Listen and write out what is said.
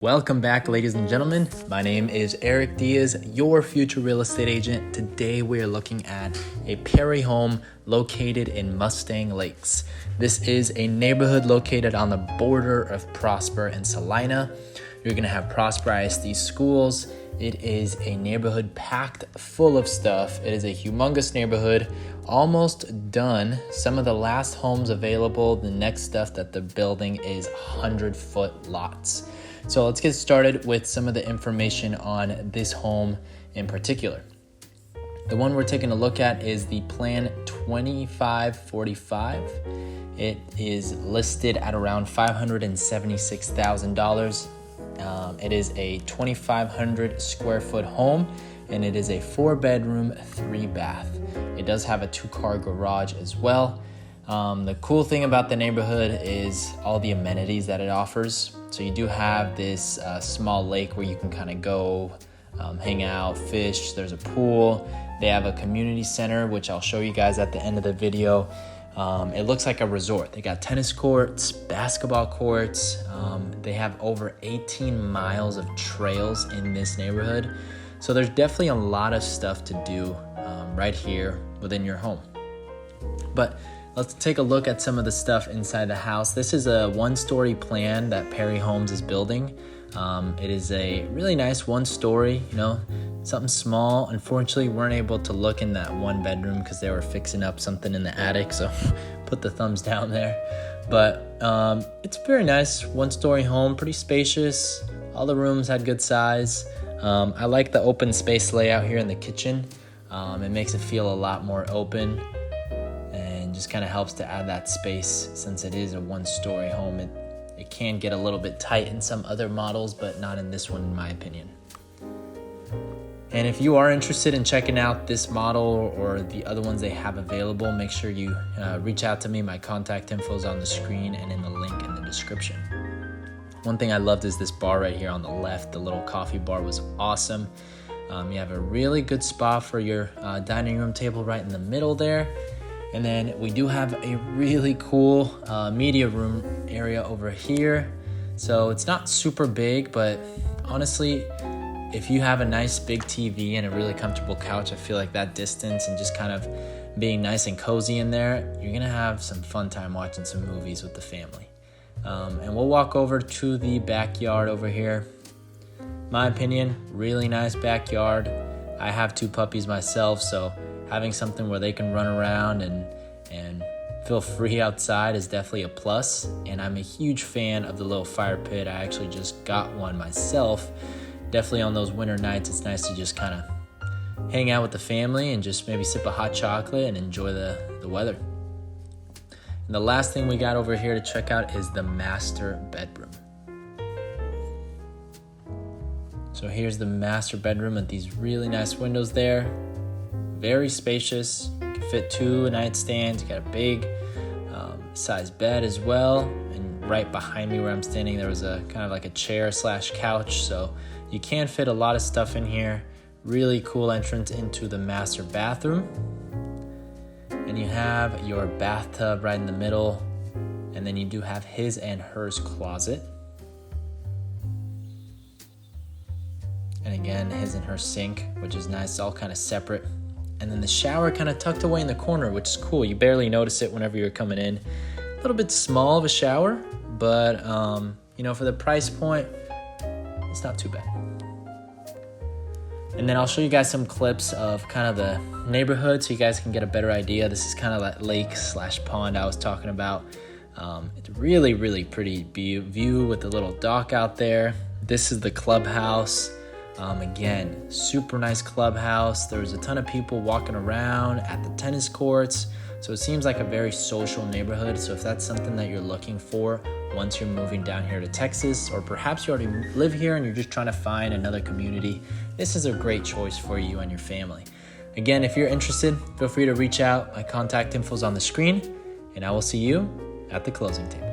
Welcome back, ladies and gentlemen. My name is Eric Diaz, your future real estate agent. Today we are looking at a Perry home located in Mustang Lakes. This is a neighborhood located on the border of Prosper and Celina. You're gonna have Prosper ISD schools. It is a neighborhood packed full of stuff. It is a humongous neighborhood, almost done. Some of the last homes available. The next stuff that they're building is 100-foot lots. So let's get started with some of the information on this home in particular. The one we're taking a look at is the Plan 2545. It is listed at around $576,000. It is a 2,500 square foot home, and it is a 4-bedroom, 3-bath. It does have a 2-car garage as well. The cool thing about the neighborhood is all the amenities that it offers. So you do have this small lake where you can kind of go hang out, fish. There's a pool. They have a community center, which I'll show you guys at the end of the video. It looks like a resort. They got tennis courts, basketball courts. They have over 18 miles of trails in this neighborhood. So there's definitely a lot of stuff to do right here within your home. But let's take a look at some of the stuff inside the house. This is a 1-story plan that Perry Homes is building. It is a really nice 1-story, something small. Unfortunately, we weren't able to look in that 1-bedroom because they were fixing up something in the attic, so put the thumbs down there. But it's a very nice 1-story home, pretty spacious. All the rooms had good size. I like the open space layout here in the kitchen. It makes it feel a lot more open. Just kind of helps to add that space since it is a 1-story home. It can get a little bit tight in some other models, but not in this one in my opinion. And if you are interested in checking out this model or the other ones they have available, make sure you reach out to me. My contact info is on the screen and in the link in the description. One thing I loved is this bar right here on the left. The little coffee bar was awesome. You have a really good spot for your dining room table right in the middle there. And then we do have a really cool media room area over here. So it's not super big, but honestly, if you have a nice big TV and a really comfortable couch, I feel like that distance and just kind of being nice and cozy in there, you're gonna have some fun time watching some movies with the family. And we'll walk over to the backyard over here. My opinion, really nice backyard. I have 2 puppies myself, so having something where they can run around and feel free outside is definitely a plus. And I'm a huge fan of the little fire pit. I actually just got one myself. Definitely on those winter nights, it's nice to just kind of hang out with the family and just maybe sip a hot chocolate and enjoy the weather. And the last thing we got over here to check out is the master bedroom. So here's the master bedroom with these really nice windows there. Very spacious. You can fit 2 nightstands. You got a big size bed as well. And right behind me where I'm standing, there was a kind of like a chair / couch. So you can fit a lot of stuff in here. Really cool entrance into the master bathroom. And you have your bathtub right in the middle. And then you do have his and hers closet. And again, his and her sink, which is nice. It's all kind of separate. And then the shower kind of tucked away in the corner, which is cool. You barely notice it whenever you're coming in. A little bit small of a shower, but for the price point, it's not too bad. And then I'll show you guys some clips of kind of the neighborhood so you guys can get a better idea. This is kind of that lake / pond I was talking about. It's really, really pretty view with the little dock out there. This is the clubhouse. Again, super nice clubhouse. There's a ton of people walking around at the tennis courts. So it seems like a very social neighborhood. So if that's something that you're looking for once you're moving down here to Texas, or perhaps you already live here and you're just trying to find another community, this is a great choice for you and your family. Again, if you're interested, feel free to reach out. My contact info is on the screen, and I will see you at the closing table.